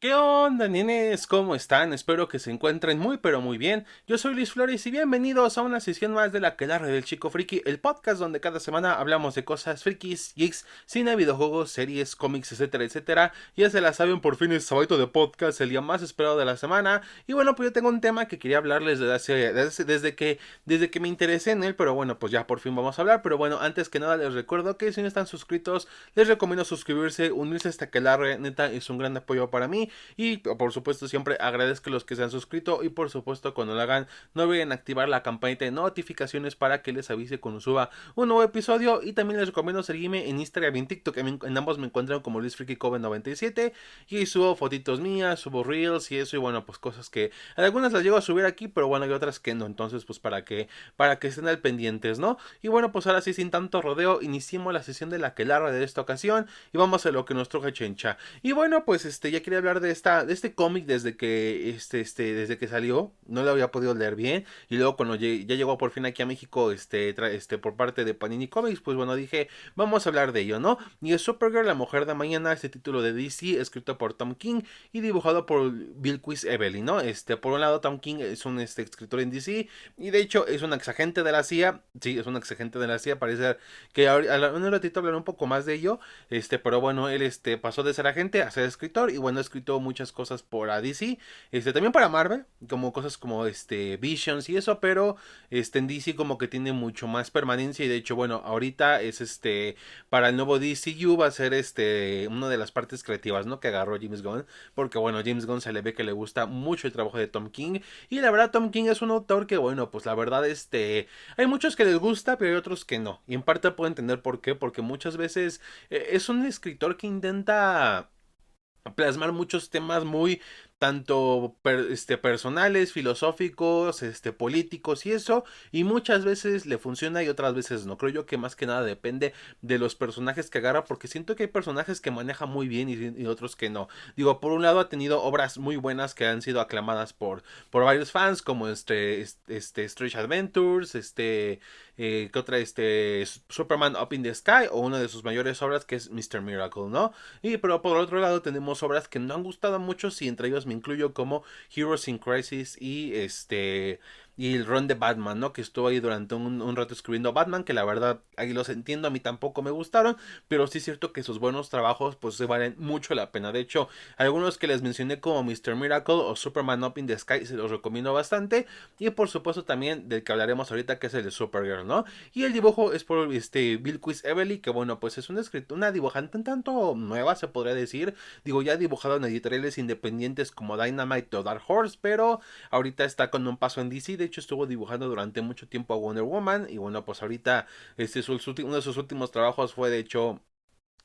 ¿Qué onda, nenes? ¿Cómo están? Espero que se encuentren muy pero muy bien. Yo soy Luis Flores y bienvenidos a una sesión más de la Aquelarre del Chico Friki, el podcast donde cada semana hablamos de cosas frikis, geeks, cine, videojuegos, series, cómics, etcétera, etcétera. Ya se la saben, por fin es sábado de podcast, el día más esperado de la semana. Y bueno, pues yo tengo un tema que quería hablarles desde que me interesé en él, pero bueno, pues ya por fin vamos a hablar. Pero bueno, antes que nada les recuerdo que si no están suscritos, les recomiendo suscribirse, unirse a esta Aquelarre, neta es un gran apoyo para mí. Y por supuesto siempre agradezco a los que se han suscrito y por supuesto cuando lo hagan no olviden activar la campanita de notificaciones para que les avise cuando suba un nuevo episodio. Y también les recomiendo seguirme en Instagram y en TikTok, en ambos me encuentran como LuisFreakyCoven97 y subo fotitos mías, subo reels y eso. Y bueno, pues cosas que algunas las llego a subir aquí, pero bueno, hay otras que no, entonces pues para que estén al pendientes, ¿no? Y bueno, pues ahora sí, sin tanto rodeo, iniciemos la sesión de la Aquelarre de esta ocasión y vamos a lo que nos truje Chencha. Y bueno, pues ya quería hablar de este cómic desde que salió. No lo había podido leer bien. Y luego cuando ya llegó por fin aquí a México, por parte de Panini Comics, pues bueno, dije, vamos a hablar de ello, ¿no? Y es Supergirl, la mujer de mañana, este título de DC, escrito por Tom King y dibujado por Bill Evely, ¿no? Por un lado, Tom King es un escritor en DC y de hecho es un exagente de la CIA. Sí, es un exagente de la CIA, parece que ahora en un ratito hablaré un poco más de ello. Pero bueno, él pasó de ser agente a ser escritor y bueno, ha escrito muchas cosas por DC, también para Marvel, como cosas como Visions y eso, pero en DC como que tiene mucho más permanencia y de hecho, bueno, ahorita es para el nuevo DCU va a ser una de las partes creativas, ¿no? Que agarró James Gunn, porque bueno, James Gunn se le ve que le gusta mucho el trabajo de Tom King y la verdad Tom King es un autor que bueno, pues la verdad hay muchos que les gusta, pero hay otros que no. Y en parte puedo entender por qué, porque muchas veces es un escritor que intenta plasmar muchos temas muy tanto personales, filosóficos, políticos y eso, y muchas veces le funciona y otras veces no. Creo yo que más que nada depende de los personajes que agarra, porque siento que hay personajes que maneja muy bien y otros que no. Digo, por un lado ha tenido obras muy buenas que han sido aclamadas por varios fans, como Strange Adventures, ¿qué otra? Superman Up in the Sky, o una de sus mayores obras que es Mr. Miracle, ¿no? Y pero por otro lado tenemos obras que no han gustado mucho y entre ellos me incluyo como Heroes in Crisis y el run de Batman, ¿no? Que estuvo ahí durante un rato escribiendo Batman, que la verdad, ahí los entiendo, a mí tampoco me gustaron, pero sí es cierto que sus buenos trabajos pues se valen mucho la pena. De hecho, algunos que les mencioné como Mr. Miracle o Superman Up in the Sky se los recomiendo bastante. Y por supuesto también del que hablaremos ahorita, que es el de Supergirl, ¿no? Y el dibujo es por Bill Evely, que bueno, pues es una dibujante un tanto nueva, se podría decir. Digo, ya ha dibujado en editoriales independientes como Dynamite o Dark Horse, pero ahorita está con un paso en DC. De hecho, estuvo dibujando durante mucho tiempo a Wonder Woman. Y bueno, pues ahorita uno de sus últimos trabajos fue de hecho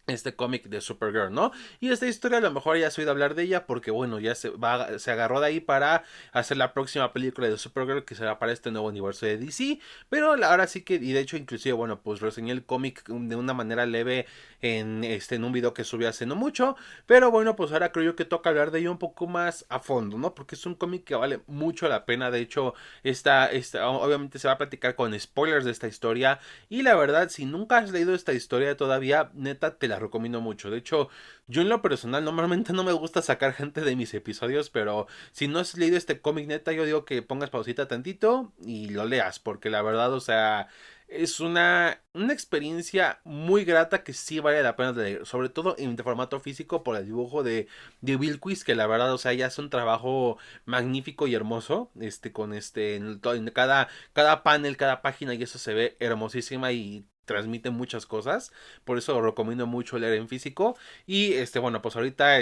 este cómic de Supergirl, ¿no? Y esta historia a lo mejor ya has oído hablar de ella porque bueno, se agarró de ahí para hacer la próxima película de Supergirl que será para este nuevo universo de DC, pero ahora sí que, y de hecho inclusive, bueno, pues reseñé el cómic de una manera leve en un video que subí hace no mucho, pero bueno, pues ahora creo yo que toca hablar de ello un poco más a fondo, ¿no? Porque es un cómic que vale mucho la pena. De hecho, obviamente se va a platicar con spoilers de esta historia y la verdad, si nunca has leído esta historia todavía, neta te la recomiendo mucho. De hecho, yo en lo personal normalmente no me gusta sacar gente de mis episodios, pero si no has leído este cómic, neta, yo digo que pongas pausita tantito y lo leas, porque la verdad, o sea, es una experiencia muy grata que sí vale la pena leer, sobre todo en formato físico por el dibujo de Bill Quiz, que la verdad, o sea, ya es un trabajo magnífico y hermoso, cada panel, cada página y eso se ve hermosísima y transmite muchas cosas, por eso lo recomiendo mucho leer en físico. Y bueno, pues ahorita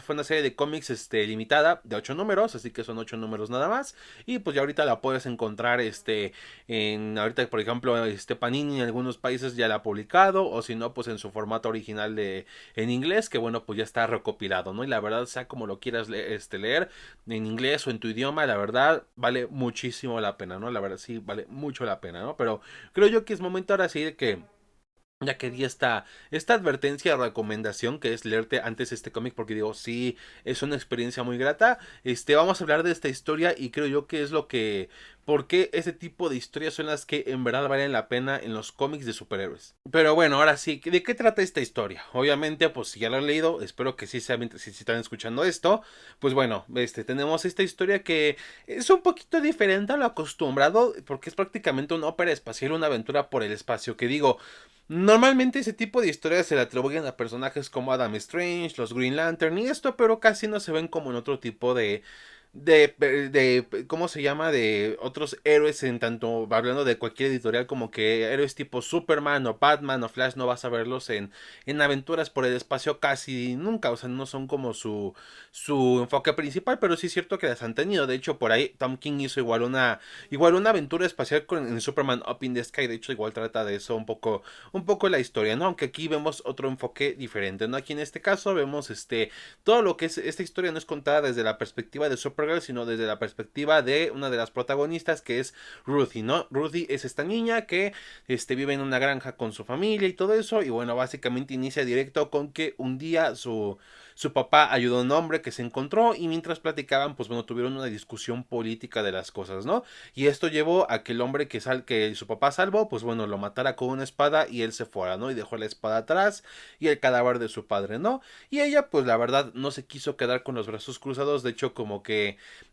fue una serie de cómics limitada de 8 números, así que son 8 números nada más. Y pues ya ahorita la puedes encontrar ahorita por ejemplo Panini en algunos países ya la ha publicado, o si no pues en su formato original en inglés, que bueno, pues ya está recopilado, ¿no? Y la verdad, sea como lo quieras leer en inglés o en tu idioma, la verdad vale muchísimo la pena, ¿no? La verdad sí vale mucho la pena, ¿no? Pero creo yo que es momento ahora sí de que ya que di esta advertencia o recomendación que es leerte antes este cómic, porque digo, sí, es una experiencia muy grata. Vamos a hablar de esta historia y creo yo que es lo que por qué ese tipo de historias son las que en verdad valen la pena en los cómics de superhéroes. Pero bueno, ahora sí, ¿de qué trata esta historia? Obviamente, pues si ya lo han leído, espero que sí, si están escuchando esto, pues bueno, tenemos esta historia que es un poquito diferente a lo acostumbrado, porque es prácticamente una ópera espacial, una aventura por el espacio, que digo, normalmente ese tipo de historias se le atribuyen a personajes como Adam Strange, los Green Lantern y esto, pero casi no se ven como en otro tipo ¿cómo se llama? De otros héroes en tanto, hablando de cualquier editorial, como que héroes tipo Superman o Batman o Flash, no vas a verlos en aventuras por el espacio casi nunca, o sea, no son como su enfoque principal, pero sí es cierto que las han tenido. De hecho, por ahí Tom King hizo igual una aventura espacial en Superman Up in the Sky. De hecho, igual trata de eso un poco la historia, ¿no? Aunque aquí vemos otro enfoque diferente, ¿no? Aquí en este caso vemos todo lo que es esta historia no es contada desde la perspectiva de Supergirl, sino desde la perspectiva de una de las protagonistas, que es Ruthie, ¿no? Ruthie es esta niña que vive en una granja con su familia y todo eso, y bueno, básicamente inicia directo con que un día su papá ayudó a un hombre que se encontró y mientras platicaban, pues bueno, tuvieron una discusión política de las cosas, ¿no? Y esto llevó a que el hombre que su papá salvó, pues bueno, lo matara con una espada y él se fuera, ¿no? Y dejó la espada atrás y el cadáver de su padre, ¿no? Y ella, pues la verdad, no se quiso quedar con los brazos cruzados. De hecho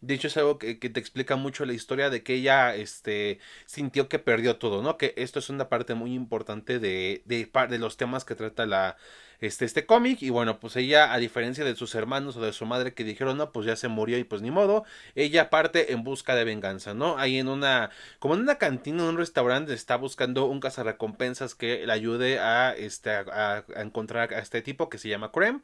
es algo que te explica mucho la historia de que ella, sintió que perdió todo, ¿no? Que esto es una parte muy importante de los temas que trata este cómic. Y bueno, pues ella, a diferencia de sus hermanos o de su madre que dijeron, no, pues ya se murió y pues ni modo, ella parte en busca de venganza, ¿no? Ahí como en una cantina, en un restaurante, está buscando un cazarrecompensas que le ayude a encontrar a este tipo que se llama Creme.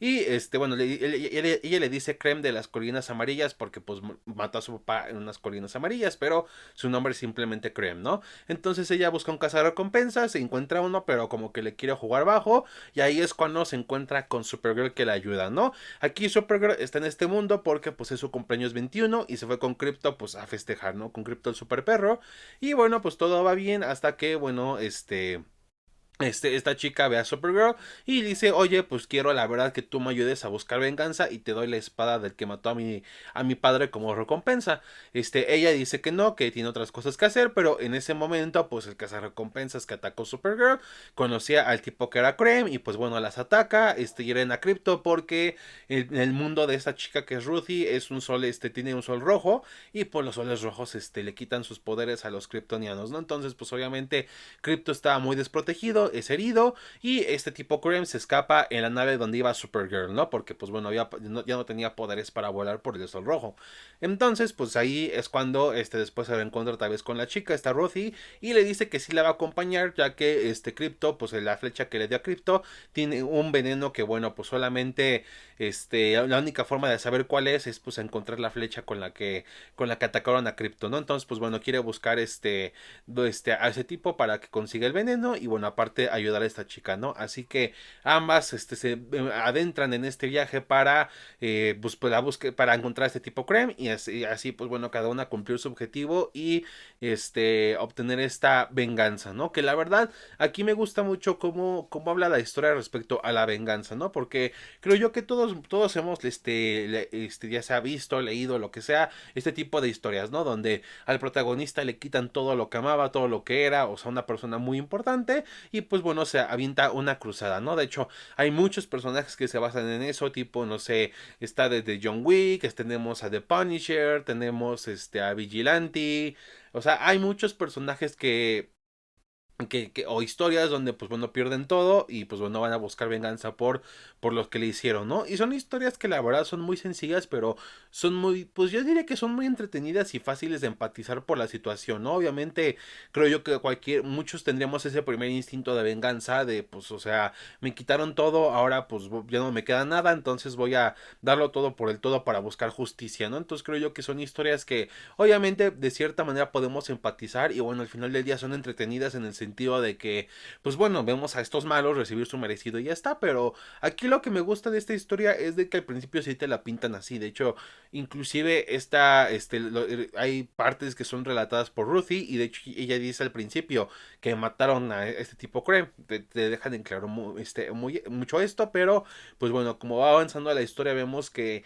Y bueno, ella le dice Creme de las colinas amarillas porque pues mató a su papá en unas colinas amarillas, pero su nombre es simplemente Creme, ¿no? Entonces ella busca un cazarrecompensas, se encuentra uno, pero como que le quiere jugar bajo, y ahí es cuando se encuentra con Supergirl que le ayuda, ¿no? Aquí Supergirl está en este mundo porque pues es su cumpleaños 21 y se fue con Crypto pues a festejar, ¿no? Con Crypto el super perro. Y bueno, pues todo va bien hasta que, bueno, esta chica ve a Supergirl y dice, oye, pues quiero la verdad que tú me ayudes a buscar venganza y te doy la espada del que mató a mi padre como recompensa. Ella dice que no, que tiene otras cosas que hacer, pero en ese momento, pues el cazarrecompensas que atacó Supergirl conocía al tipo que era Creme y pues bueno, las ataca, hieren a Crypto porque en el mundo de esta chica que es Ruthie es un sol, tiene un sol rojo y pues los soles rojos, le quitan sus poderes a los kryptonianos, ¿no? Entonces, pues obviamente Crypto estaba muy desprotegido, es herido y este tipo Creme se escapa en la nave donde iba Supergirl, ¿no? Porque pues bueno, ya no tenía poderes para volar por el sol rojo. Entonces, pues ahí es cuando después se reencuentra otra vez con la chica, esta Ruthie, y le dice que sí la va a acompañar, ya que Crypto, pues la flecha que le dio a Crypto, tiene un veneno que, bueno, pues solamente la única forma de saber cuál es pues encontrar la flecha con la que atacaron a Crypto, ¿no? Entonces, pues bueno, quiere buscar a ese tipo para que consiga el veneno y bueno, aparte ayudar a esta chica, ¿no? Así que ambas se adentran en este viaje para encontrar a este tipo Creme y así pues bueno, cada una cumplir su objetivo y obtener esta venganza, ¿no? Que la verdad aquí me gusta mucho cómo habla la historia respecto a la venganza, ¿no? Porque creo yo que todos hemos ya se ha visto, leído, lo que sea, este tipo de historias, ¿no? Donde al protagonista le quitan todo lo que amaba, todo lo que era, o sea, una persona muy importante, y pues bueno, se avienta una cruzada, ¿no? De hecho, hay muchos personajes que se basan en eso, tipo, no sé, está desde John Wick, tenemos a The Punisher, tenemos a Vigilante, o sea, hay muchos personajes o historias donde pues bueno pierden todo y pues bueno van a buscar venganza por los que le hicieron, ¿no? Y son historias que la verdad son muy sencillas, pero son pues yo diría que son muy entretenidas y fáciles de empatizar por la situación, ¿no? Obviamente creo yo que muchos tendríamos ese primer instinto de venganza, de pues o sea, me quitaron todo, ahora pues ya no me queda nada, entonces voy a darlo todo por el todo para buscar justicia, ¿no? Entonces creo yo que son historias que obviamente de cierta manera podemos empatizar y bueno, al final del día son entretenidas en el sentido de que, pues bueno, vemos a estos malos recibir su merecido y ya está, pero aquí lo que me gusta de esta historia es de que al principio sí te la pintan así, de hecho, inclusive hay partes que son relatadas por Ruthie y de hecho ella dice al principio que mataron a este tipo Creme, te dejan en claro mucho esto, pero pues bueno, como va avanzando la historia vemos que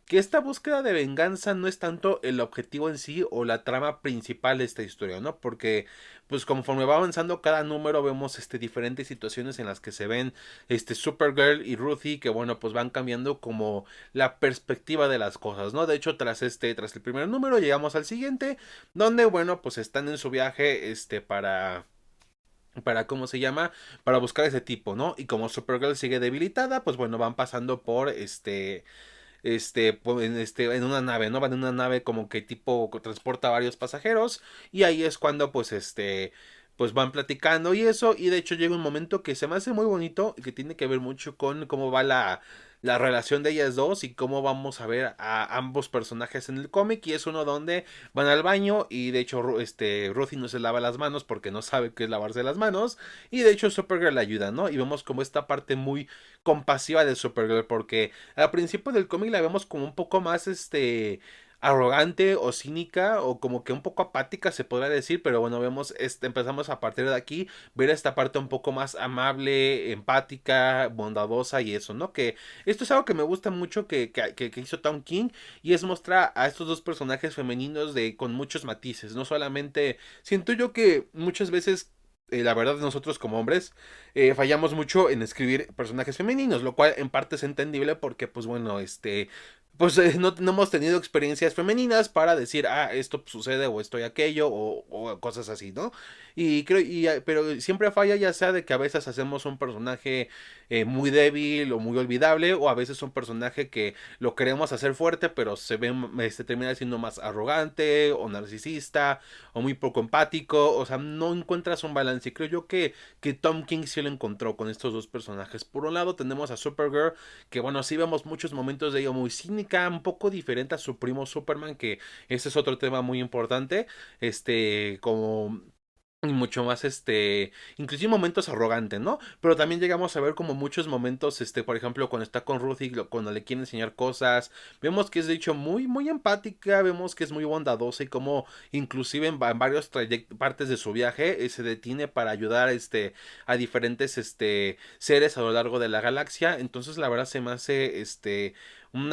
que esta búsqueda de venganza no es tanto el objetivo en sí o la trama principal de esta historia, ¿no? Porque pues conforme va avanzando cada número vemos diferentes situaciones en las que se ven Supergirl y Ruthie que bueno pues van cambiando como la perspectiva de las cosas, ¿no? De hecho tras el primer número llegamos al siguiente donde bueno pues están en su viaje para cómo se llama, para buscar ese tipo, ¿no? Y como Supergirl sigue debilitada, pues bueno, van pasando por en una nave, ¿no? Van en una nave como que tipo transporta a varios pasajeros y ahí es cuando pues van platicando y eso y de hecho llega un momento que se me hace muy bonito y que tiene que ver mucho con cómo va la relación de ellas dos y cómo vamos a ver a ambos personajes en el cómic y es uno donde van al baño y de hecho Ruthie no se lava las manos porque no sabe qué es lavarse las manos y de hecho Supergirl le ayuda, ¿no? Y vemos como esta parte muy compasiva de Supergirl porque al principio del cómic la vemos como un poco más arrogante o cínica o como que un poco apática se podría decir, pero bueno, vemos empezamos a partir de aquí ver esta parte un poco más amable, empática, bondadosa y eso, ¿no? Que esto es algo que me gusta mucho que hizo Tom King y es mostrar a estos dos personajes femeninos con muchos matices, no solamente siento yo que muchas veces la verdad nosotros como hombres fallamos mucho en escribir personajes femeninos, lo cual en parte es entendible porque pues bueno, no hemos tenido experiencias femeninas para decir, esto sucede o esto y aquello o cosas así, ¿no? Y creo, pero siempre falla ya sea de que a veces hacemos un personaje muy débil o muy olvidable o a veces un personaje que lo queremos hacer fuerte pero termina siendo más arrogante o narcisista o muy poco empático, o sea, no encuentras un balance y creo yo que Tom King sí lo encontró con estos dos personajes. Por un lado tenemos a Supergirl, que bueno, sí vemos muchos momentos de ella muy cínica, un poco diferente a su primo Superman, que ese es otro tema muy importante, como y mucho más inclusive momentos arrogantes, ¿no? Pero también llegamos a ver como muchos momentos por ejemplo cuando está con Ruthie cuando le quiere enseñar cosas vemos que es de hecho muy muy empática, vemos que es muy bondadosa y como inclusive en varios partes de su viaje se detiene para ayudar a diferentes seres a lo largo de la galaxia, entonces la verdad se me hace un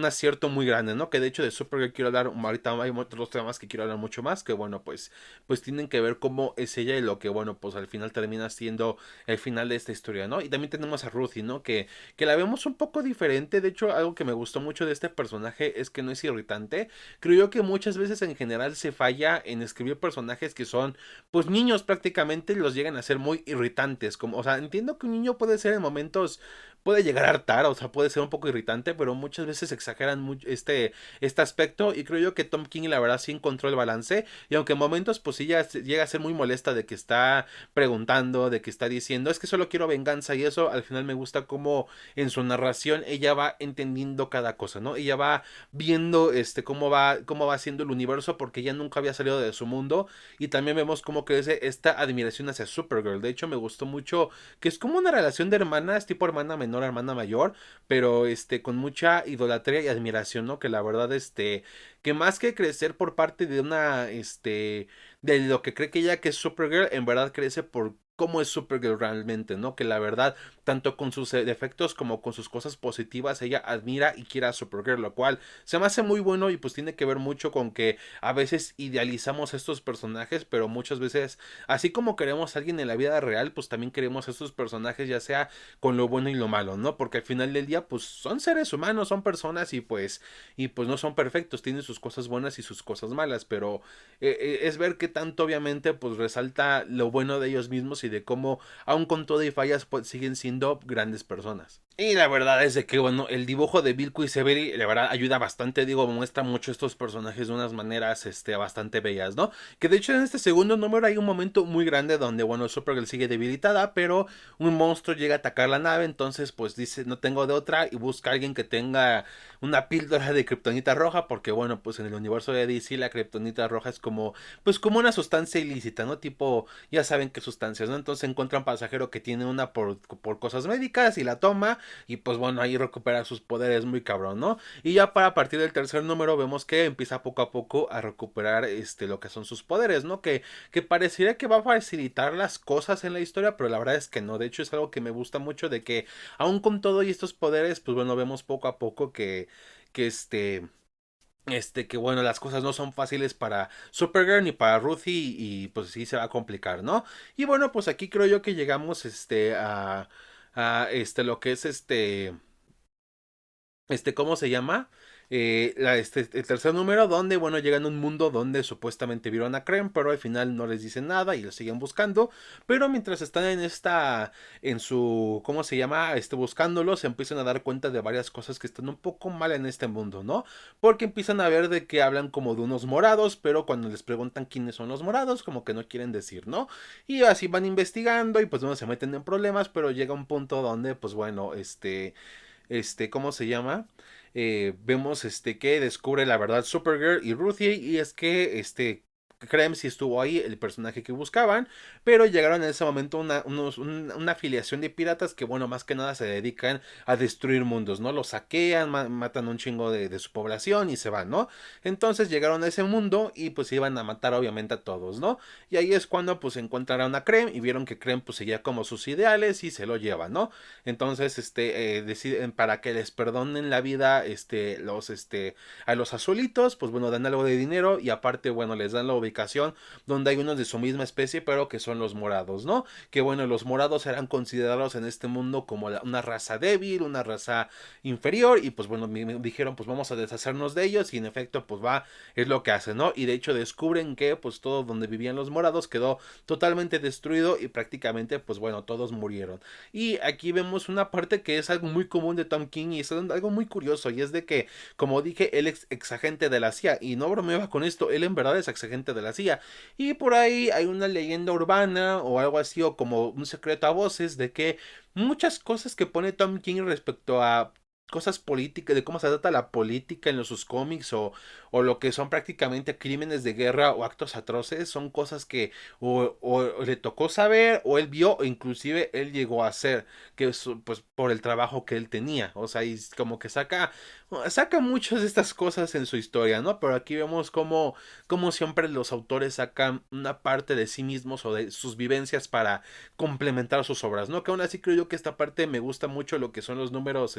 acierto muy grande, ¿no? Que de hecho de Supergirl quiero hablar ahorita, hay otros temas que quiero hablar mucho más, que bueno, pues tienen que ver cómo es ella y lo que, bueno, pues al final termina siendo el final de esta historia, ¿no? Y también tenemos a Ruthie, ¿no? Que la vemos un poco diferente, de hecho algo que me gustó mucho de este personaje es que no es irritante, creo yo que muchas veces en general se falla en escribir personajes que son, pues niños prácticamente, los llegan a ser muy irritantes, como, o sea, entiendo que un niño puede ser en momentos puede llegar a hartar, o sea, puede ser un poco irritante, pero muchas veces exageran mucho este aspecto y creo yo que Tom King la verdad sí encontró el balance y aunque en momentos pues sí llega a ser muy molesta de que está preguntando, de que está diciendo, es que solo quiero venganza y eso al final me gusta como en su narración ella va entendiendo cada cosa, ¿no? Ella va viendo cómo va haciendo el universo porque ella nunca había salido de su mundo y también vemos cómo crece esta admiración hacia Supergirl. De hecho me gustó mucho que es como una relación de hermanas, tipo hermana menor, hermana mayor, pero con mucha idolatría y admiración, ¿no? Que la verdad, que más que crecer por parte de de lo que cree que ella que es Supergirl, en verdad crece por cómo es Supergirl realmente, ¿no? Que la verdad, tanto con sus defectos como con sus cosas positivas, ella admira y quiere a Supergirl, lo cual se me hace muy bueno y pues tiene que ver mucho con que a veces idealizamos estos personajes, pero muchas veces, así como queremos a alguien en la vida real, pues también queremos a estos personajes, ya sea con lo bueno y lo malo, ¿no? Porque al final del día, pues son seres humanos, son personas y pues no son perfectos, tienen sus cosas buenas y sus cosas malas, pero es ver que tanto obviamente pues resalta lo bueno de ellos mismos y de cómo, aun con todo y fallas, pues siguen siendo grandes personas. Y la verdad es de que, bueno, el dibujo de Bilko y Severi, la verdad, ayuda bastante, digo, muestra mucho estos personajes de unas maneras, bastante bellas, ¿no? Que de hecho en este segundo número hay un momento muy grande donde, bueno, Supergirl sigue debilitada, pero un monstruo llega a atacar la nave, entonces, pues dice, no tengo de otra, y busca a alguien que tenga una píldora de kriptonita roja, porque, bueno, pues en el universo de DC la kriptonita roja es como, pues como una sustancia ilícita, ¿no? Tipo, ya saben qué sustancias, ¿no? Entonces encuentra un pasajero que tiene una por cosas médicas y la toma, y pues bueno, ahí recupera sus poderes muy cabrón, ¿no? Y ya para partir del tercer número vemos que empieza poco a poco a recuperar lo que son sus poderes, ¿no? Que pareciera que va a facilitar las cosas en la historia, pero la verdad es que no. De hecho es algo que me gusta mucho de que aún con todo y estos poderes, pues bueno, vemos poco a poco que que bueno, las cosas no son fáciles para Supergirl ni para Ruthie y pues sí se va a complicar, ¿no? Y bueno, pues aquí creo yo que llegamos a lo que es ¿cómo se llama? El tercer número donde, bueno, llegan a un mundo donde supuestamente vieron a Krem, pero al final no les dicen nada y lo siguen buscando, pero mientras están ¿cómo se llama? Buscándolo, se empiezan a dar cuenta de varias cosas que están un poco mal en este mundo, ¿no? Porque empiezan a ver de que hablan como de unos morados, pero cuando les preguntan quiénes son los morados, como que no quieren decir, ¿no? Y así van investigando y pues bueno, se meten en problemas, pero llega un punto donde, pues bueno, ¿cómo se llama? Vemos que descubre la verdad Supergirl y Ruthie y es que Krem sí estuvo ahí, el personaje que buscaban, pero llegaron en ese momento una afiliación de piratas que, bueno, más que nada se dedican a destruir mundos, ¿no? Los saquean, matan un chingo de su población y se van, ¿no? Entonces llegaron a ese mundo y pues iban a matar obviamente a todos, ¿no? Y ahí es cuando pues encontraron a Krem y vieron que Krem pues seguía como sus ideales y se lo llevan, ¿no? Entonces, deciden para que les perdonen la vida, a los azulitos, pues bueno, dan algo de dinero y aparte, bueno, les dan la ubicación donde hay unos de su misma especie, pero que son los morados, ¿no? Que bueno, los morados eran considerados en este mundo como una raza débil, una raza inferior y pues bueno, me dijeron, pues vamos a deshacernos de ellos y en efecto, pues va, es lo que hacen, ¿no? Y de hecho descubren que pues todo donde vivían los morados quedó totalmente destruido y prácticamente, pues bueno, todos murieron. Y aquí vemos una parte que es algo muy común de Tom King y es algo muy curioso y es de que, como dije, él es ex agente de la CIA y no bromeaba con esto, él en verdad es ex agente de la CIA y por ahí hay una leyenda urbana o algo así o como un secreto a voces de que muchas cosas que pone Tom King respecto a cosas políticas, de cómo se trata la política en sus cómics o lo que son prácticamente crímenes de guerra o actos atroces, son cosas que o le tocó saber o él vio o inclusive él llegó a hacer, que es pues por el trabajo que él tenía, o sea, y como que saca muchas de estas cosas en su historia, ¿no? Pero aquí vemos como siempre los autores sacan una parte de sí mismos o de sus vivencias para complementar sus obras, ¿no? Que aún así creo yo que esta parte me gusta mucho lo que son los números,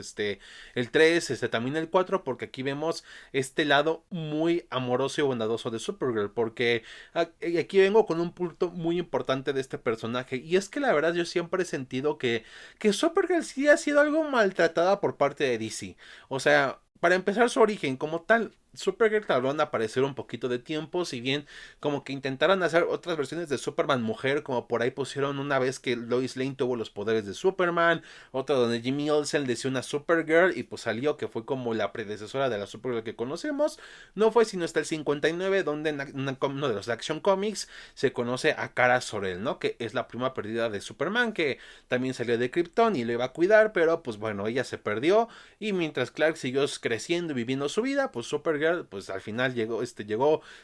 el 3 también el 4 porque aquí vemos este lado muy amoroso y bondadoso de Supergirl, porque aquí vengo con un punto muy importante de este personaje, y es que la verdad yo siempre he sentido que Supergirl sí ha sido algo maltratada por parte de DC, o sea, para empezar su origen como tal, Supergirl tardó en aparecer un poquito de tiempo, si bien como que intentaron hacer otras versiones de Superman mujer, como por ahí pusieron una vez que Lois Lane tuvo los poderes de Superman, otra donde Jimmy Olsen decía una Supergirl y pues salió que fue como la predecesora de la Supergirl que conocemos, no fue sino hasta el 59 donde en uno de los Action Comics se conoce a Kara Zor-El, ¿no? Que es la prima perdida de Superman, que también salió de Krypton y lo iba a cuidar, pero pues bueno, ella se perdió y mientras Clark siguió creciendo y viviendo su vida, pues Supergirl pues al final llegó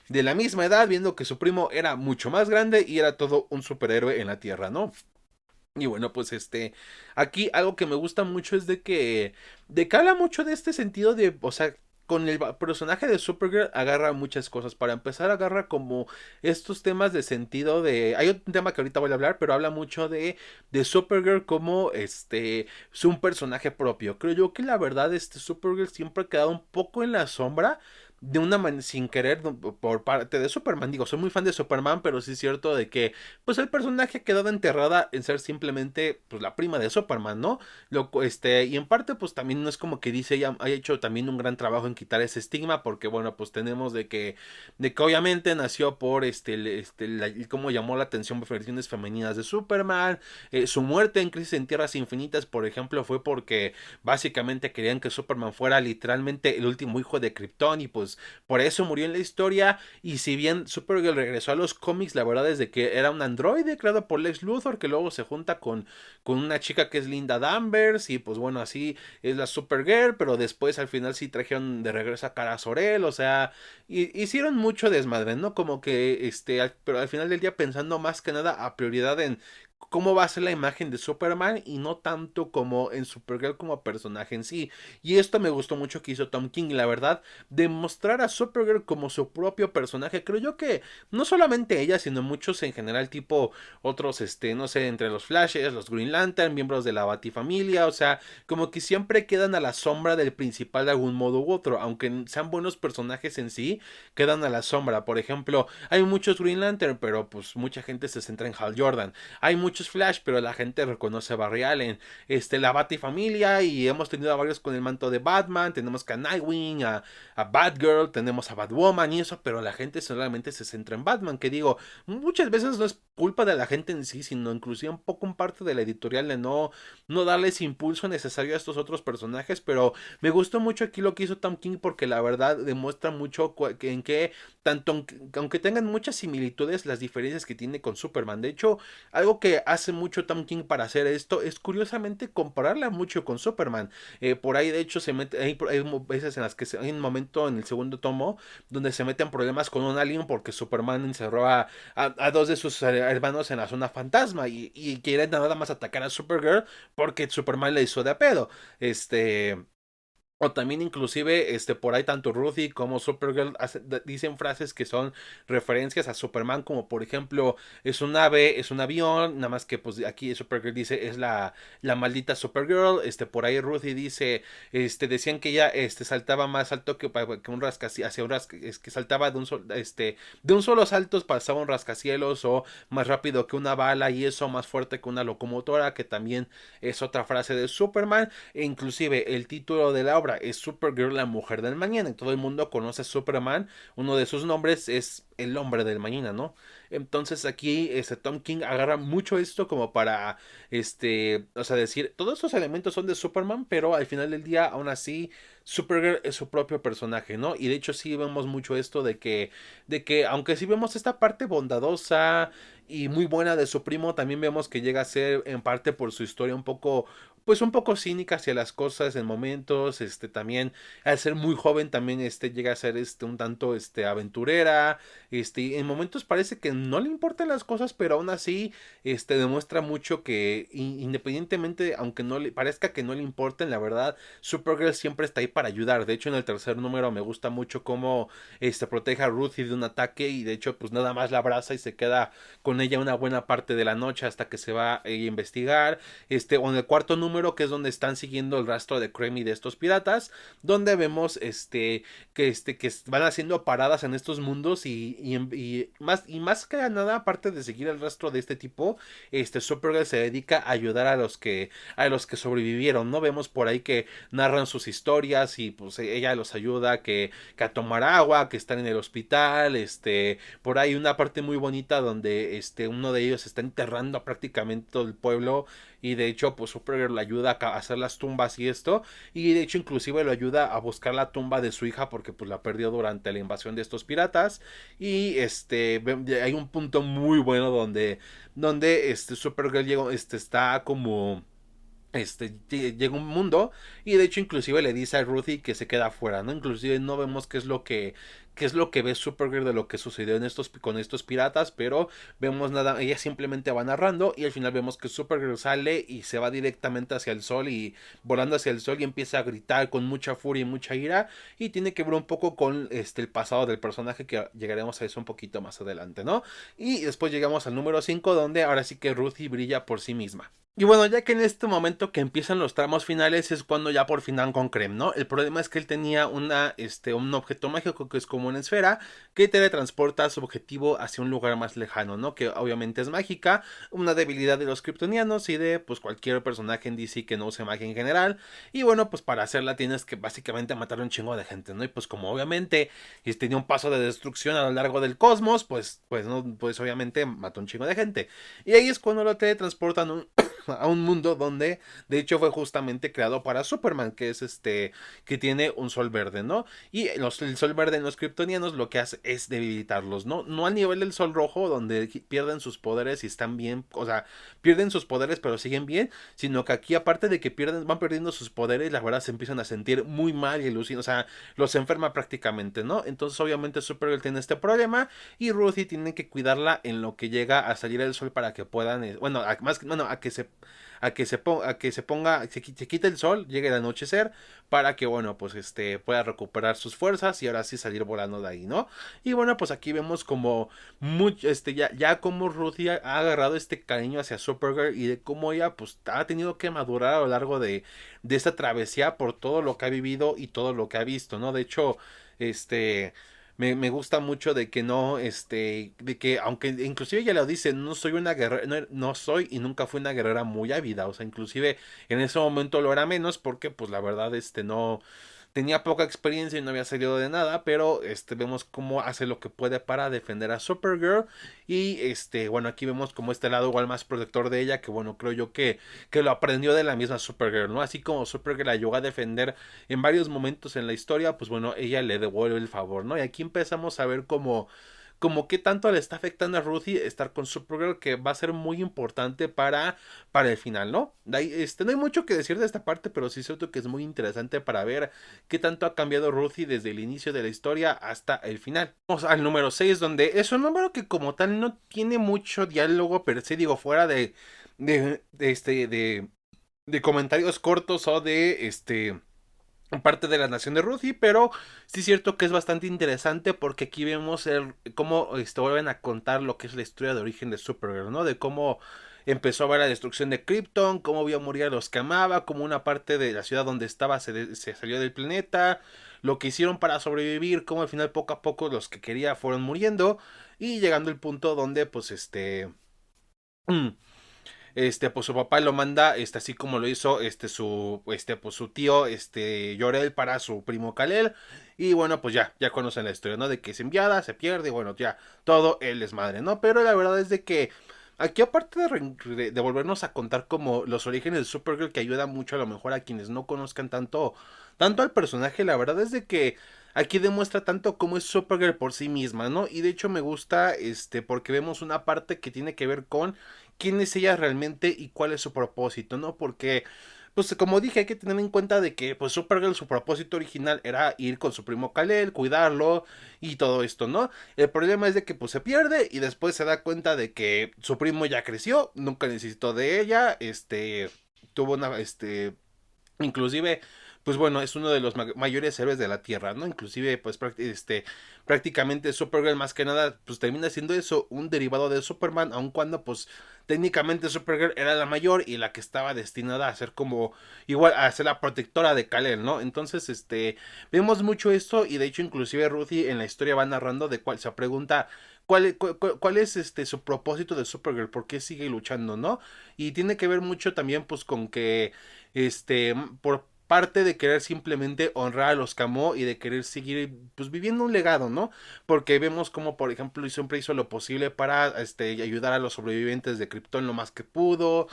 de la misma edad, viendo que su primo era mucho más grande y era todo un superhéroe en la Tierra, ¿no? Y bueno, pues aquí algo que me gusta mucho es de que habla mucho de este sentido de, o sea, con el personaje de Supergirl agarra muchas cosas. Para empezar, agarra como estos temas de sentido de... Hay un tema que ahorita voy a hablar, pero habla mucho de Supergirl como es un personaje propio. Creo yo que la verdad, Supergirl siempre ha quedado un poco en la sombra de una manera sin querer por parte de Superman. Digo, soy muy fan de Superman, pero sí es cierto de que pues el personaje ha quedado enterrada en ser simplemente pues la prima de Superman, ¿no? Y en parte pues también no es como que dice ella haya hecho también un gran trabajo en quitar ese estigma, porque bueno, pues tenemos de que obviamente nació por cómo llamó la atención versiones femeninas de Superman, su muerte en Crisis en Tierras Infinitas, por ejemplo, fue porque básicamente querían que Superman fuera literalmente el último hijo de Krypton y pues por eso murió en la historia. Y si bien Supergirl regresó a los cómics, la verdad es de que era un androide creado por Lex Luthor que luego se junta con una chica que es Linda Danvers y pues bueno, así es la Supergirl, pero después al final sí trajeron de regreso a Kara Zor-El, o sea, hicieron mucho desmadre, ¿no? Como que pero al final del día pensando más que nada a prioridad en cómo va a ser la imagen de Superman y no tanto como en Supergirl como personaje en sí. Y esto me gustó mucho que hizo Tom King, la verdad, demostrar a Supergirl como su propio personaje. Creo yo que no solamente ella, sino muchos en general, tipo otros, no sé, entre los Flashes, los Green Lantern, miembros de la Batifamilia, o sea, como que siempre quedan a la sombra del principal de algún modo u otro, aunque sean buenos personajes en sí, quedan a la sombra. Por ejemplo, hay muchos Green Lantern, pero pues mucha gente se centra en Hal Jordan. Hay muchos Flash, pero la gente reconoce a Barry Allen. La Batifamilia, y hemos tenido a varios con el manto de Batman. Tenemos que a Nightwing, a Batgirl, tenemos a Batwoman y eso, pero la gente solamente se centra en Batman. Que digo, muchas veces no es culpa de la gente en sí, sino inclusive un poco en parte de la editorial de no darles impulso necesario a estos otros personajes. Pero me gustó mucho aquí lo que hizo Tom King, porque la verdad demuestra mucho en que, tanto aunque tengan muchas similitudes, las diferencias que tiene con Superman. De hecho, algo que hace mucho Tom King para hacer esto es curiosamente compararla mucho con Superman. Por ahí de hecho se mete, hay veces en las que hay un momento en el segundo tomo donde se meten problemas con un alien porque Superman encerró a dos de sus hermanos en la zona fantasma y quieren nada más atacar a Supergirl porque Superman le hizo de a pedo. O también inclusive, por ahí tanto Ruthie como Supergirl dicen frases que son referencias a Superman, como por ejemplo, es un ave, es un avión, nada más que pues aquí Supergirl dice, es la maldita Supergirl. Por ahí Ruthie dice, decían que ella, saltaba más alto que un rascacielos, hacia un es que saltaba de un solo salto pasaba un rascacielos, o más rápido que una bala, y eso más fuerte que una locomotora, que también es otra frase de Superman. E inclusive el título de la obra es Supergirl, la mujer del mañana, y todo el mundo conoce a Superman. Uno de sus nombres es el hombre del mañana, ¿no? Entonces aquí Tom King agarra mucho esto como para, o sea, decir, todos estos elementos son de Superman, pero al final del día, aún así, Supergirl es su propio personaje, ¿no? Y de hecho sí vemos mucho esto de que aunque sí vemos esta parte bondadosa y muy buena de su primo, también vemos que llega a ser en parte por su historia un poco, pues un poco cínica hacia las cosas en momentos. También al ser muy joven también llega a ser un tanto aventurera. En momentos parece que no le importan las cosas, pero aún así demuestra mucho que independientemente, aunque no le parezca que no le importen, la verdad Supergirl siempre está ahí para ayudar. De hecho, en el tercer número me gusta mucho cómo protege a Ruthie de un ataque, y de hecho pues nada más la abraza y se queda con ella una buena parte de la noche hasta que se va a investigar. O en el cuarto número, que es donde están siguiendo el rastro de Creme y de estos piratas, donde vemos que van haciendo paradas en estos mundos, y más que nada, aparte de seguir el rastro de este tipo, Supergirl se dedica a ayudar a los que sobrevivieron, ¿no? Vemos por ahí que narran sus historias, y pues ella los ayuda que a tomar agua, que están en el hospital. Por ahí una parte muy bonita donde uno de ellos está enterrando a prácticamente todo el pueblo, y de hecho pues Supergirl le ayuda a hacer las tumbas y esto, y de hecho inclusive lo ayuda a buscar la tumba de su hija porque pues la perdió durante la invasión de estos piratas. Y hay un punto muy bueno donde Supergirl llega, está como llega un mundo, y de hecho inclusive le dice a Ruthie que se queda afuera, ¿no? Inclusive no vemos qué es lo que ve Supergirl de lo que sucedió con estos piratas, pero vemos nada, ella simplemente va narrando, y al final vemos que Supergirl sale y se va directamente hacia el sol, y volando hacia el sol, y empieza a gritar con mucha furia y mucha ira, y tiene que ver un poco con el pasado del personaje, que llegaremos a eso un poquito más adelante, ¿no? Y después llegamos al número 5, donde ahora sí que Ruthie brilla por sí misma. Y bueno, ya que en este momento que empiezan los tramos finales es cuando ya por fin dan con Creme, ¿no? El problema es que él tenía un objeto mágico que es como una esfera que teletransporta a su objetivo hacia un lugar más lejano, ¿no? Que obviamente es mágica, una debilidad de los kryptonianos y de pues cualquier personaje en DC que no use magia en general. Y bueno, pues para hacerla tienes que básicamente matar a un chingo de gente, ¿no? Y pues como obviamente tenía un paso de destrucción a lo largo del cosmos, pues no, pues obviamente mató un chingo de gente. Y ahí es cuando lo teletransportan a un mundo donde de hecho fue justamente creado para Superman, que es que tiene un sol verde, ¿no? Y el sol verde en los kryptonianos lo que hace es debilitarlos, ¿no? No al nivel del sol rojo, donde pierden sus poderes y están bien, o sea, pierden sus poderes pero siguen bien, sino que aquí aparte de que van perdiendo sus poderes, la verdad se empiezan a sentir muy mal y alucinan, o sea, los enferma prácticamente, ¿no? Entonces obviamente Supergirl tiene este problema y Ruthie tiene que cuidarla en lo que llega a salir el sol para que puedan, bueno, a que se ponga, se quite el sol, llegue el anochecer, para que, bueno, pues pueda recuperar sus fuerzas y ahora sí salir volando de ahí, ¿no? Y bueno, pues aquí vemos como mucho, ya como Ruthie ha agarrado este cariño hacia Supergirl y de cómo ella, pues, ha tenido que madurar a lo largo de esta travesía por todo lo que ha vivido y todo lo que ha visto, ¿no? De hecho, me gusta mucho de que no, de que aunque inclusive ella lo dice, no soy una guerrera, no soy y nunca fui una guerrera muy ávida, o sea, inclusive en ese momento lo era menos porque pues la verdad, no, tenía poca experiencia y no había salido de nada, pero vemos cómo hace lo que puede para defender a Supergirl y bueno, aquí vemos como este lado igual más protector de ella, que bueno, creo yo que lo aprendió de la misma Supergirl, ¿no? Así como Supergirl la ayudó a defender en varios momentos en la historia, pues bueno, ella le devuelve el favor, ¿no? Y aquí empezamos a ver como qué tanto le está afectando a Ruthie estar con Supergirl, que va a ser muy importante para el final, ¿no? De ahí, no hay mucho que decir de esta parte, pero sí siento que es muy interesante para ver qué tanto ha cambiado Ruthie desde el inicio de la historia hasta el final. Vamos al número 6, donde es un número que como tal no tiene mucho diálogo, pero sí digo, fuera de comentarios cortos o parte de la nación de Ruthie, pero sí es cierto que es bastante interesante porque aquí vemos cómo vuelven a contar lo que es la historia de origen de Supergirl, ¿no? De cómo empezó a ver la destrucción de Krypton, cómo vio morir a los que amaba, cómo una parte de la ciudad donde estaba se salió del planeta, lo que hicieron para sobrevivir, cómo al final poco a poco los que quería fueron muriendo y llegando al punto donde pues pues su papá lo manda, así como lo hizo, pues su tío, Yorel para su primo Kalel. Y bueno, pues ya conocen la historia, ¿no? De que es enviada, se pierde, y bueno, ya, todo él es madre, ¿no? Pero la verdad es de que aquí aparte de volvernos a contar como los orígenes de Supergirl, que ayuda mucho a lo mejor a quienes no conozcan tanto al personaje, la verdad es de que aquí demuestra tanto cómo es Supergirl por sí misma, ¿no? Y de hecho me gusta, porque vemos una parte que tiene que ver con quién es ella realmente y cuál es su propósito, ¿no? Porque, pues como dije, hay que tener en cuenta de que, pues Supergirl, su propósito original era ir con su primo Kal-El, cuidarlo y todo esto, ¿no? El problema es de que, pues se pierde y después se da cuenta de que su primo ya creció, nunca necesitó de ella, tuvo una, inclusive, pues bueno, es uno de los mayores héroes de la Tierra, ¿no? Inclusive, pues prácticamente Supergirl más que nada, pues termina siendo eso, un derivado de Superman, aun cuando pues técnicamente Supergirl era la mayor y la que estaba destinada a ser como, igual, a ser la protectora de Kal-El, ¿no? Entonces, vemos mucho esto y de hecho inclusive Ruthie en la historia va narrando de cuál se pregunta cuál es su propósito de Supergirl, por qué sigue luchando, ¿no? Y tiene que ver mucho también pues con que por parte de querer simplemente honrar a los Camo y de querer seguir pues viviendo un legado, ¿no? Porque vemos como por ejemplo siempre hizo lo posible para ayudar a los sobrevivientes de Krypton lo más que pudo.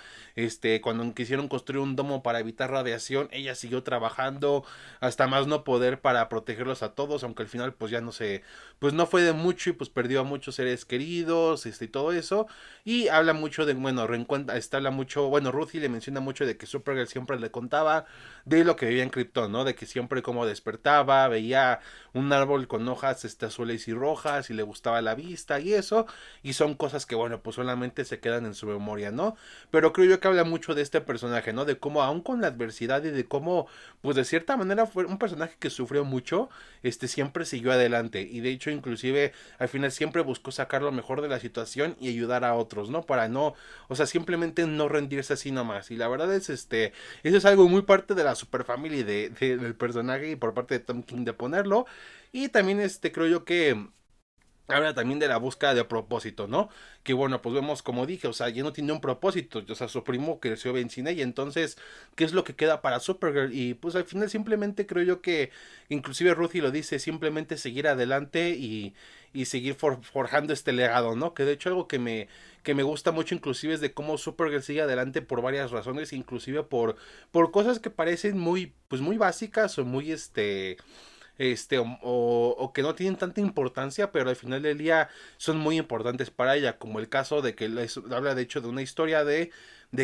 Cuando quisieron construir un domo para evitar radiación, ella siguió trabajando hasta más no poder para protegerlos a todos, aunque al final pues ya no sé, pues no fue de mucho y pues perdió a muchos seres queridos, y todo eso. Y habla mucho de, bueno, reencuentra, habla mucho, bueno, Ruthie le menciona mucho de que Supergirl siempre le contaba de lo que vivía en Krypton, ¿no? De que siempre como despertaba, veía un árbol con hojas azules y rojas y le gustaba la vista y eso. Y son cosas que, bueno, pues solamente se quedan en su memoria, ¿no? Pero creo yo que habla mucho de este personaje, ¿no? De cómo aún con la adversidad y de cómo, pues de cierta manera fue un personaje que sufrió mucho, siempre siguió adelante. Y de hecho, inclusive, al final siempre buscó sacar lo mejor de la situación y ayudar a otros, ¿no? Para no, o sea, simplemente no rendirse así nomás. Y la verdad es, eso es algo muy parte de la super family del personaje y por parte de Tom King de ponerlo. Y también, creo yo que habla también de la búsqueda de propósito, ¿no? Que bueno, pues vemos como dije, o sea, ya no tiene un propósito, o sea, su primo creció bien sin ella, entonces, ¿qué es lo que queda para Supergirl? Y pues al final simplemente creo yo que, inclusive Ruthie lo dice, simplemente seguir adelante y seguir forjando este legado, ¿no? Que de hecho algo que me gusta mucho inclusive es de cómo Supergirl sigue adelante por varias razones, inclusive por cosas que parecen muy, pues muy básicas o muy o que no tienen tanta importancia, pero al final del día son muy importantes para ella, como el caso de que habla de hecho de una historia de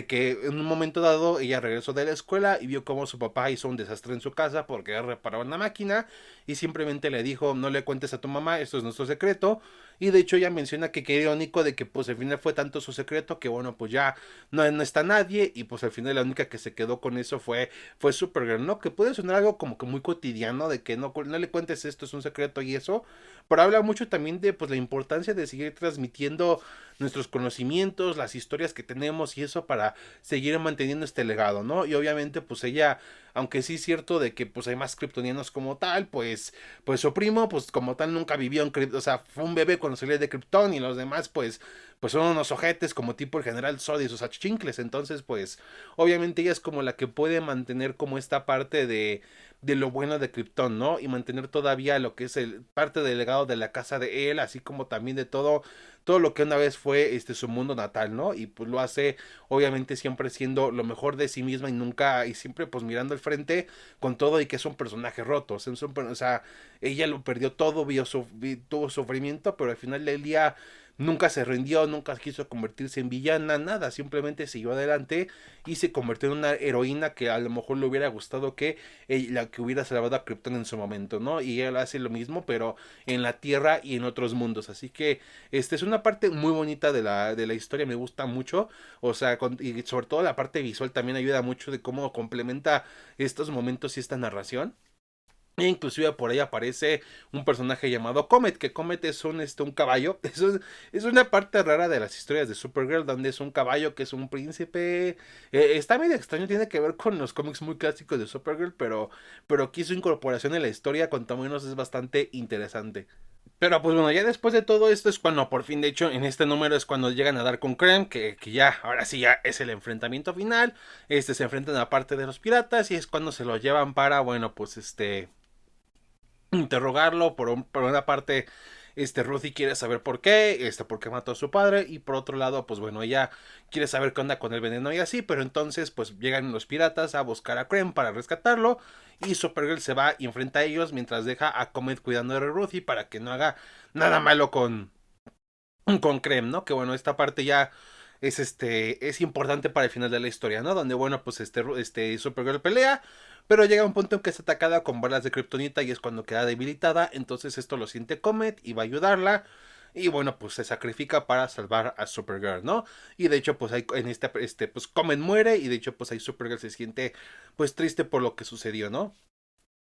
que en un momento dado ella regresó de la escuela y vio cómo su papá hizo un desastre en su casa porque reparaba una máquina y simplemente le dijo no le cuentes a tu mamá, esto es nuestro secreto, y de hecho ella menciona que qué irónico de que pues al final fue tanto su secreto que bueno pues ya no está nadie y pues al final la única que se quedó con eso fue Supergirl, ¿no? Que puede sonar algo como que muy cotidiano, de que no le cuentes esto, es un secreto y eso, pero habla mucho también de pues la importancia de seguir transmitiendo nuestros conocimientos, las historias que tenemos y eso para seguir manteniendo este legado, ¿no? Y obviamente pues ella, aunque sí es cierto de que pues hay más kryptonianos como tal, pues su primo pues como tal nunca vivió en Krypton, o sea, fue un bebé cuando salió de Krypton y los demás pues son unos ojetes como tipo el general Zod y sus achichincles, entonces pues obviamente ella es como la que puede mantener como esta parte de lo bueno de Krypton, ¿no? Y mantener todavía lo que es el parte del legado de la casa de él, así como también de todo lo que una vez fue su mundo natal, ¿no? Y pues lo hace obviamente siempre siendo lo mejor de sí misma y nunca y siempre pues mirando al frente con todo y que es un personaje roto, o sea, ella lo perdió todo, tuvo sufrimiento, pero al final del día nunca se rindió, nunca quiso convertirse en villana, nada, simplemente siguió adelante y se convirtió en una heroína que a lo mejor le hubiera gustado que la que hubiera salvado a Krypton en su momento, ¿no? Y él hace lo mismo, pero en la Tierra y en otros mundos. Así que es una parte muy bonita de la historia, me gusta mucho. O sea, y sobre todo la parte visual también ayuda mucho de cómo complementa estos momentos y esta narración. E inclusive por ahí aparece un personaje llamado Comet, que Comet es un caballo. Es una parte rara de las historias de Supergirl, donde es un caballo que es un príncipe. Está medio extraño, tiene que ver con los cómics muy clásicos de Supergirl, pero aquí su incorporación en la historia, cuanto menos, es bastante interesante. Pero pues bueno, ya después de todo esto es cuando por fin, de hecho, en este número es cuando llegan a dar con Krem, que ya, ahora sí ya es el enfrentamiento final. Se enfrentan a parte de los piratas y es cuando se lo llevan para, bueno, pues interrogarlo. Por una parte, Ruthie quiere saber por qué mató a su padre, y por otro lado, pues bueno, ella quiere saber qué onda con el veneno y así, pero entonces pues llegan los piratas a buscar a Krem para rescatarlo, y Supergirl se va y enfrenta a ellos mientras deja a Comet cuidando de Ruthie para que no haga nada malo con Krem, ¿no? Que bueno, esta parte ya es importante para el final de la historia, ¿no? Donde bueno, pues Supergirl pelea, pero llega un punto en que es atacada con balas de kriptonita y es cuando queda debilitada, entonces esto lo siente Comet y va a ayudarla. Y bueno, pues se sacrifica para salvar a Supergirl, ¿no? Y de hecho, pues pues Comet muere, y de hecho, pues ahí Supergirl se siente pues triste por lo que sucedió, ¿no?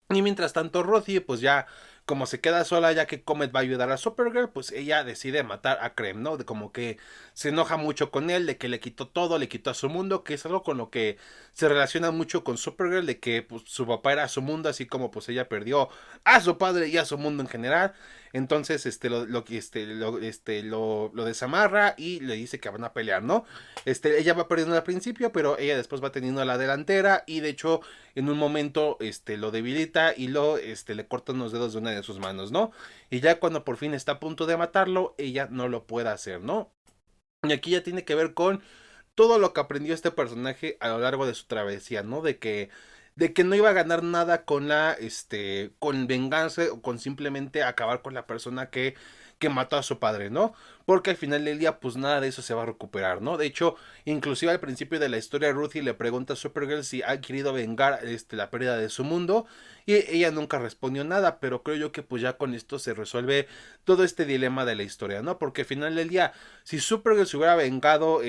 Y mientras tanto, Ruthie, pues ya, como se queda sola, ya que Comet va a ayudar a Supergirl, pues ella decide matar a Krem, ¿no? De como que se enoja mucho con él, de que le quitó todo, le quitó a su mundo, que es algo con lo que se relaciona mucho con Supergirl, de que pues, su papá era su mundo, así como pues ella perdió a su padre y a su mundo en general. Entonces, lo desamarra y le dice que van a pelear, ¿no? Ella va perdiendo al principio, pero ella después va teniendo la delantera, y de hecho en un momento lo debilita y le corta unos dedos de una de sus manos, ¿no? Y ya cuando por fin está a punto de matarlo, ella no lo puede hacer, ¿no? Y aquí ya tiene que ver con todo lo que aprendió este personaje a lo largo de su travesía, ¿no? De que no iba a ganar nada con venganza o con simplemente acabar con la persona que mató a su padre, ¿no? Porque al final del día, pues nada de eso se va a recuperar, ¿no? De hecho, inclusive al principio de la historia, Ruthie le pregunta a Supergirl si ha querido vengar la pérdida de su mundo, y ella nunca respondió nada, pero creo yo que pues ya con esto se resuelve todo este dilema de la historia, ¿no? Porque al final del día, si Supergirl se hubiera vengado,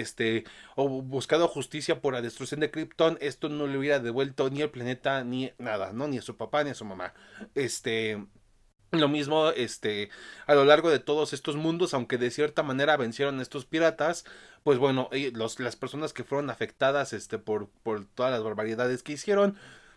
o buscado justicia por la destrucción de Krypton, esto no le hubiera devuelto ni el planeta ni nada, ¿no? Ni a su papá ni a su mamá. Lo mismo, a lo largo de todos estos mundos, aunque de cierta manera vencieron a estos piratas, pues bueno, las personas que fueron afectadas, por todas las barbaridades que hicieron,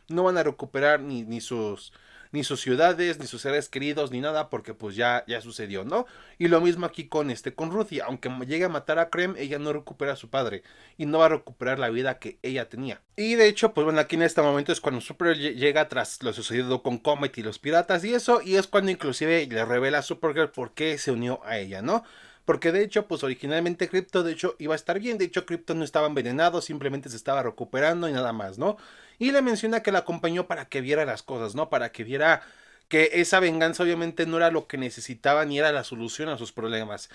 no van a recuperar ni sus ni sus ciudades, ni sus seres queridos, ni nada, porque pues ya sucedió, ¿no? Y lo mismo aquí con Ruthie, aunque llegue a matar a Krem, ella no recupera a su padre y no va a recuperar la vida que ella tenía. Y de hecho, pues bueno, aquí en este momento es cuando Supergirl llega tras lo sucedido con Comet y los piratas y eso, y es cuando inclusive le revela a Supergirl por qué se unió a ella, ¿no? Porque de hecho, pues originalmente Krypto, de hecho, iba a estar bien. De hecho, Krypto no estaba envenenado, simplemente se estaba recuperando y nada más, ¿no? Y le menciona que la acompañó para que viera las cosas, ¿no? Para que viera que esa venganza obviamente no era lo que necesitaba ni era la solución a sus problemas.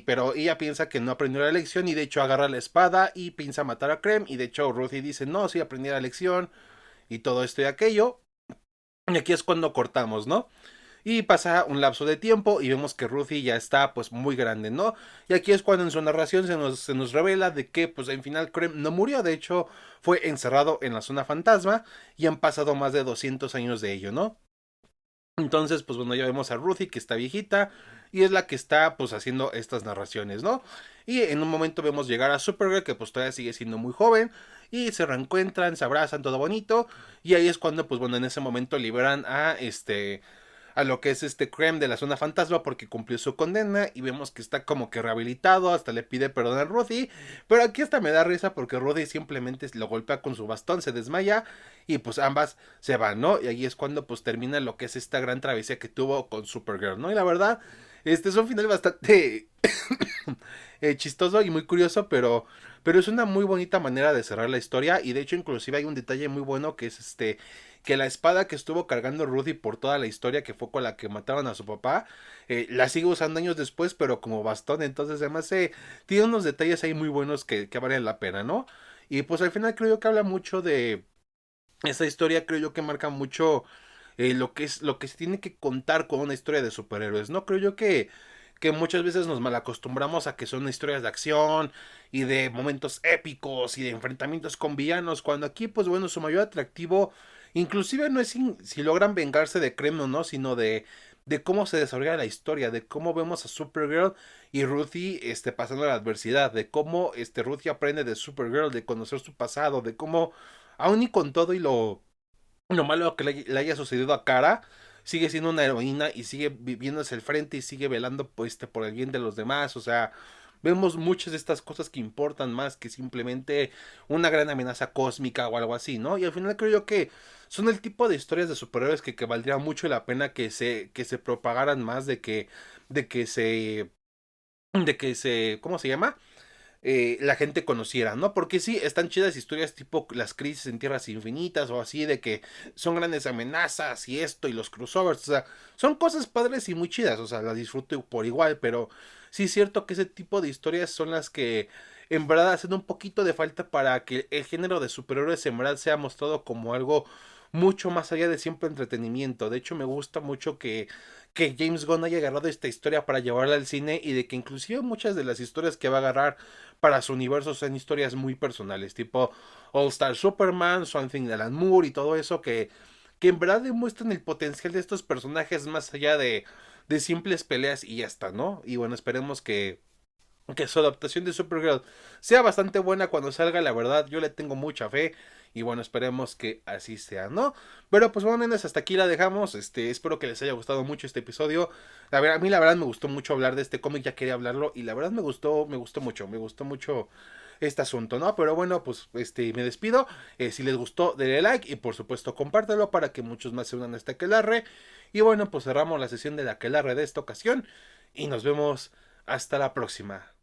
Pero ella piensa que no aprendió la lección y de hecho agarra la espada y piensa matar a Krem. Y de hecho Ruthie dice, no, sí aprendí la lección y todo esto y aquello. Y aquí es cuando cortamos, ¿no? Y pasa un lapso de tiempo y vemos que Ruthie ya está pues muy grande, ¿no? Y aquí es cuando en su narración se nos revela de que pues en final Krem no murió, de hecho fue encerrado en la zona fantasma y han pasado más de 200 años de ello, ¿no? Entonces pues bueno, ya vemos a Ruthie que está viejita y es la que está pues haciendo estas narraciones, ¿no? Y en un momento vemos llegar a Supergirl que pues todavía sigue siendo muy joven y se reencuentran, se abrazan, todo bonito y ahí es cuando pues bueno, en ese momento liberan a lo que es este Krem de la zona fantasma porque cumplió su condena y vemos que está como que rehabilitado, hasta le pide perdón a Ruthie, pero aquí hasta me da risa porque Ruthie simplemente lo golpea con su bastón, se desmaya y pues ambas se van, ¿no? Y ahí es cuando pues termina lo que es esta gran travesía que tuvo con Supergirl, ¿no? Y la verdad, este es un final bastante chistoso y muy curioso, pero es una muy bonita manera de cerrar la historia y de hecho inclusive hay un detalle muy bueno que es que la espada que estuvo cargando Rudy por toda la historia que fue con la que mataron a su papá, la sigue usando años después pero como bastón, entonces además tiene unos detalles ahí muy buenos que valen la pena, ¿no? Y pues al final creo yo que habla mucho de esa historia, creo yo que marca mucho lo que se tiene que contar con una historia de superhéroes, ¿no? Creo yo que muchas veces nos malacostumbramos a que son historias de acción y de momentos épicos y de enfrentamientos con villanos, cuando aquí, pues bueno, su mayor atractivo, inclusive no es si logran vengarse de Krem o no, sino de cómo se desarrolla la historia, de cómo vemos a Supergirl y Ruthie pasando la adversidad, de cómo Ruthie aprende de Supergirl, de conocer su pasado, de cómo, aun y con todo y lo malo que le haya sucedido a Kara, sigue siendo una heroína y sigue viviendo hacia el frente y sigue velando pues, por el bien de los demás. O sea, vemos muchas de estas cosas que importan más que simplemente una gran amenaza cósmica o algo así, ¿no? Y al final creo yo que son el tipo de historias de superhéroes que valdría mucho la pena que se propagaran más de que se, ¿cómo se llama? La gente conociera, ¿no? Porque sí, están chidas historias tipo las crisis en tierras infinitas o así, de que son grandes amenazas y esto y los crossovers, o sea, son cosas padres y muy chidas, o sea, las disfruto por igual, pero sí es cierto que ese tipo de historias son las que en verdad hacen un poquito de falta para que el género de superhéroes en verdad sea mostrado como algo mucho más allá de siempre entretenimiento. De hecho, me gusta mucho que James Gunn haya agarrado esta historia para llevarla al cine y de que inclusive muchas de las historias que va a agarrar para su universo sean historias muy personales, tipo All Star Superman, Something de Alan Moore y todo eso que en verdad demuestran el potencial de estos personajes más allá de simples peleas y ya está, ¿no? Y bueno, esperemos que su adaptación de Supergirl sea bastante buena cuando salga, la verdad, yo le tengo mucha fe. Y bueno, esperemos que así sea, ¿no? Pero pues bueno, nenes, hasta aquí la dejamos. Espero que les haya gustado mucho este episodio. A mí la verdad me gustó mucho hablar de este cómic, ya quería hablarlo. Y la verdad me gustó mucho este asunto, ¿no? Pero bueno, pues me despido. Si les gustó, denle like y por supuesto compártelo para que muchos más se unan a este aquelarre. Y bueno, pues cerramos la sesión de la aquelarre de esta ocasión. Y nos vemos hasta la próxima.